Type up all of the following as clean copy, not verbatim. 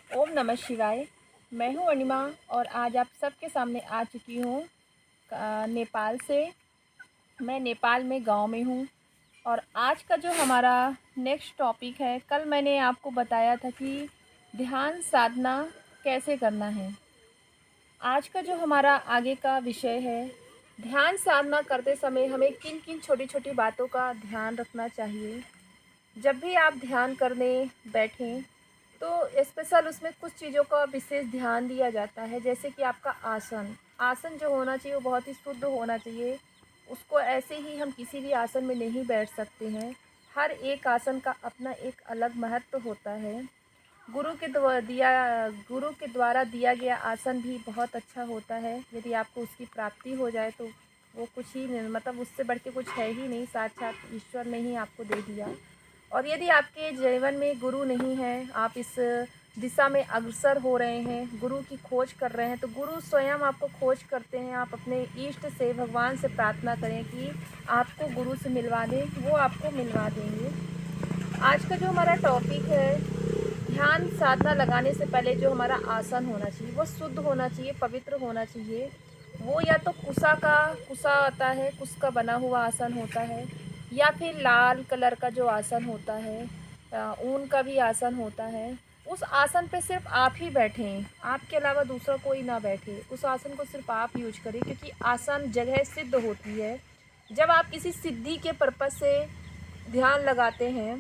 ओम नमः शिवाय। मैं हूँ अनिमा और आज आप सबके सामने आ चुकी हूँ नेपाल से। मैं नेपाल में गांव में हूँ और आज का जो हमारा नेक्स्ट टॉपिक है, कल मैंने आपको बताया था कि ध्यान साधना कैसे करना है। आज का जो हमारा आगे का विषय है, ध्यान साधना करते समय हमें किन किन छोटी छोटी बातों का ध्यान रखना चाहिए। जब भी आप ध्यान करने बैठें तो स्पेशल उसमें कुछ चीज़ों का विशेष ध्यान दिया जाता है, जैसे कि आपका आसन। आसन जो होना चाहिए वो बहुत ही शुद्ध होना चाहिए। उसको ऐसे ही हम किसी भी आसन में नहीं बैठ सकते हैं। हर एक आसन का अपना एक अलग महत्व होता है। गुरु के द्वारा दिया गया आसन भी बहुत अच्छा होता है। यदि आपको उसकी प्राप्ति हो जाए तो वो कुछ ही नहीं, मतलब उससे बढ़ के कुछ है ही नहीं, साक्षात ईश्वर ने ही आपको दे दिया। और यदि आपके जीवन में गुरु नहीं है, आप इस दिशा में अग्रसर हो रहे हैं, गुरु की खोज कर रहे हैं, तो गुरु स्वयं आपको खोज करते हैं। आप अपने इष्ट से, भगवान से प्रार्थना करें कि आपको गुरु से मिलवा दें, वो आपको मिलवा देंगे। आज का जो हमारा टॉपिक है, ध्यान साधना लगाने से पहले जो हमारा आसन होना चाहिए वो शुद्ध होना चाहिए, पवित्र होना चाहिए। वो या तो कुसा आता है, कुश का बना हुआ आसन होता है, या फिर लाल कलर का जो आसन होता है, ऊन का भी आसन होता है। उस आसन पे सिर्फ आप ही बैठें, आपके अलावा दूसरा कोई ना बैठे। उस आसन को सिर्फ आप यूज करें, क्योंकि आसन जगह सिद्ध होती है। जब आप किसी सिद्धि के पर्पज़ से ध्यान लगाते हैं,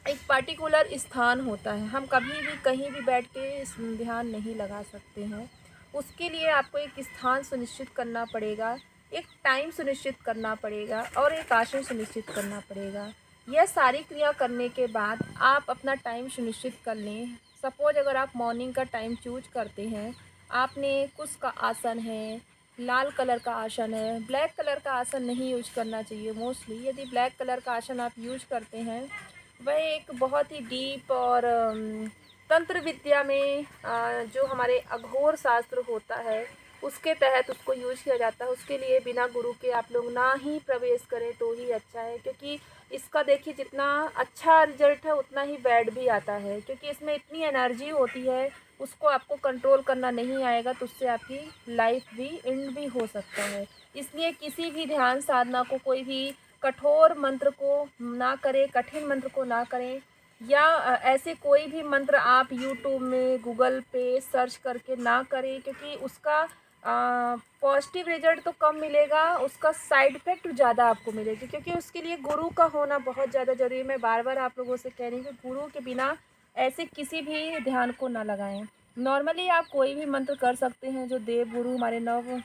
एक पर्टिकुलर स्थान होता है। हम कभी भी कहीं भी बैठ के ध्यान नहीं लगा सकते हैं। उसके लिए आपको एक स्थान सुनिश्चित करना पड़ेगा, एक टाइम सुनिश्चित करना पड़ेगा और एक आसन सुनिश्चित करना पड़ेगा। यह सारी क्रिया करने के बाद आप अपना टाइम सुनिश्चित कर लें। सपोज अगर आप मॉर्निंग का टाइम चूज करते हैं, आपने कुछ का आसन है, लाल कलर का आसन है, ब्लैक कलर का आसन नहीं यूज करना चाहिए मोस्टली। यदि ब्लैक कलर का आसन आप यूज करते हैं, वह एक बहुत ही डीप और तंत्र विद्या में जो हमारे अघोर शास्त्र होता है उसके तहत उसको यूज किया जाता है। उसके लिए बिना गुरु के आप लोग ना ही प्रवेश करें तो ही अच्छा है, क्योंकि इसका देखिए जितना अच्छा रिजल्ट है उतना ही बैड भी आता है, क्योंकि इसमें इतनी एनर्जी होती है, उसको आपको कंट्रोल करना नहीं आएगा तो उससे आपकी लाइफ भी एंड भी हो सकता है। इसलिए किसी भी ध्यान साधना को, कोई भी कठोर मंत्र को ना करें, कठिन मंत्र को ना करें, या ऐसे कोई भी मंत्र आप यूट्यूब में, गूगल पे सर्च करके ना करें, क्योंकि उसका पॉजिटिव रिजल्ट तो कम मिलेगा, उसका साइड इफ़ेक्ट ज़्यादा आपको मिलेगी। क्योंकि उसके लिए गुरु का होना बहुत ज़्यादा ज़रूरी है। मैं बार बार आप लोगों से कह रही हूँ कि गुरु के बिना ऐसे किसी भी ध्यान को ना लगाएं। नॉर्मली आप कोई भी मंत्र कर सकते हैं, जो देव गुरु हमारे नव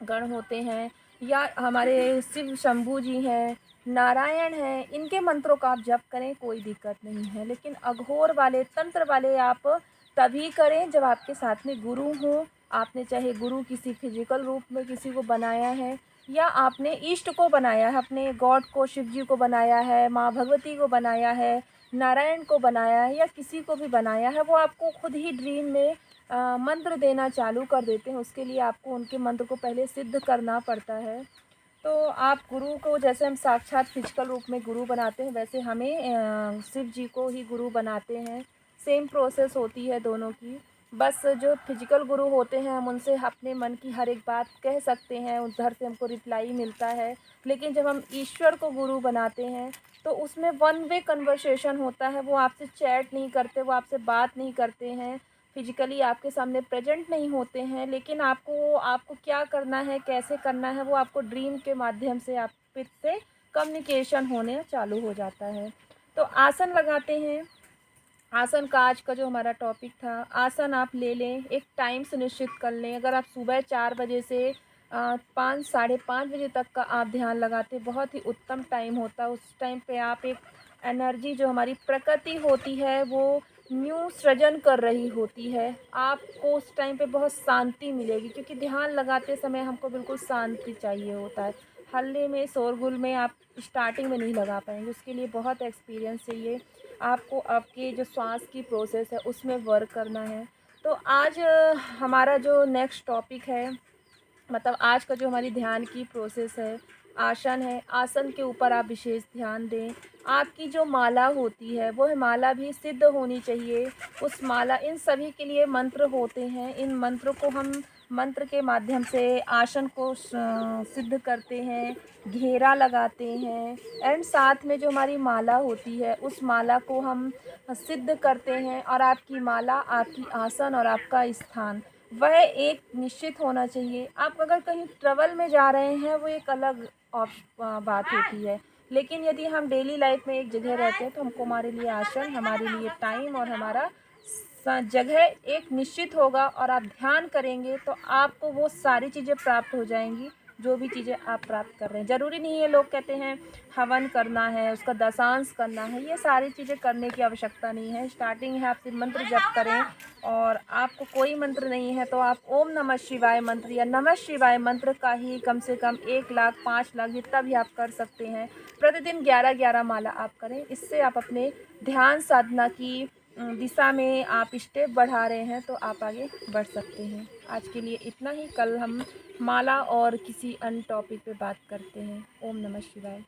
गण होते हैं, या हमारे शिव शंभू जी हैं, नारायण हैं, इनके मंत्रों का आप जप करें, कोई दिक्कत नहीं है। लेकिन अघोर वाले, तंत्र वाले आप तभी करें जब आपके साथ में गुरु हों। आपने चाहे गुरु किसी फिजिकल रूप में किसी को बनाया है, या आपने इष्ट को बनाया है, अपने गॉड को, शिव जी को बनाया है, माँ भगवती को बनाया है, नारायण को बनाया है, या किसी को भी बनाया है, वो आपको खुद ही ड्रीम में मंत्र देना चालू कर देते हैं। उसके लिए आपको उनके मंत्र को पहले सिद्ध करना पड़ता है। तो आप गुरु को, जैसे हम साक्षात फिजिकल रूप में गुरु बनाते हैं, वैसे हमें शिव जी को ही गुरु बनाते हैं। सेम प्रोसेस होती है दोनों की। बस जो फिजिकल गुरु होते हैं, हम उनसे अपने मन की हर एक बात कह सकते हैं, उधर से हमको रिप्लाई मिलता है। लेकिन जब हम ईश्वर को गुरु बनाते हैं तो उसमें वन वे कन्वर्सेशन होता है। वो आपसे चैट नहीं करते, वो आपसे बात नहीं करते हैं, फिजिकली आपके सामने प्रेजेंट नहीं होते हैं, लेकिन आपको आपको क्या करना है, कैसे करना है, वो आपको ड्रीम के माध्यम से आप से कम्युनिकेशन होने चालू हो जाता है। तो आसन लगाते हैं। आसन का आज का जो हमारा टॉपिक था, आसन आप ले लें, एक टाइम सुनिश्चित कर लें। अगर आप सुबह 4 बजे से 5 साढ़े 5 बजे तक का आप ध्यान लगाते, बहुत ही उत्तम टाइम होता है। उस टाइम पे आप एक एनर्जी, जो हमारी प्रकृति होती है, वो न्यू सृजन कर रही होती है। आपको उस टाइम पे बहुत शांति मिलेगी, क्योंकि ध्यान लगाते समय हमको बिल्कुल शांति चाहिए होता है। हल्ले में, शोरगुल में आप स्टार्टिंग में नहीं लगा पाएंगे, उसके लिए बहुत एक्सपीरियंस चाहिए। आपको आपकी जो श्वास की प्रोसेस है उसमें वर्क करना है। तो आज हमारा जो नेक्स्ट टॉपिक है, मतलब आज का जो हमारी ध्यान की प्रोसेस है, आसन है, आसन के ऊपर आप विशेष ध्यान दें। आपकी जो माला होती है वह माला भी सिद्ध होनी चाहिए। उस माला इन सभी के लिए मंत्र होते हैं। इन मंत्रों को हम मंत्र के माध्यम से आसन को सिद्ध करते हैं, घेरा लगाते हैं एंड साथ में जो हमारी माला होती है उस माला को हम सिद्ध करते हैं। और आपकी माला, आपकी आसन और आपका स्थान वह एक निश्चित होना चाहिए। आप अगर कहीं ट्रैवल में जा रहे हैं वो एक अलग बात होती है, लेकिन यदि हम डेली लाइफ में एक जगह रहते हैं तो हमको, हमारे लिए आसन, हमारे लिए टाइम और हमारा जगह एक निश्चित होगा। और आप ध्यान करेंगे तो आपको वो सारी चीज़ें प्राप्त हो जाएंगी जो भी चीज़ें आप प्राप्त कर रहे हैं। ज़रूरी नहीं है, लोग कहते हैं हवन करना है, उसका दशांश करना है, ये सारी चीज़ें करने की आवश्यकता नहीं है। स्टार्टिंग है, आप सिर्फ मंत्र जप करें। और आपको कोई मंत्र नहीं है तो आप ओम नमः शिवाय मंत्र या नमः शिवाय मंत्र का ही कम से कम 1 लाख 5 लाख जितना भी आप कर सकते हैं, प्रतिदिन 11-11 माला आप करें। इससे आप अपने ध्यान साधना की दिशा में आप स्टेप बढ़ा रहे हैं तो आप आगे बढ़ सकते हैं। आज के लिए इतना ही। कल हम माला और किसी अन्य टॉपिक पे बात करते हैं। ओम नमः शिवाय।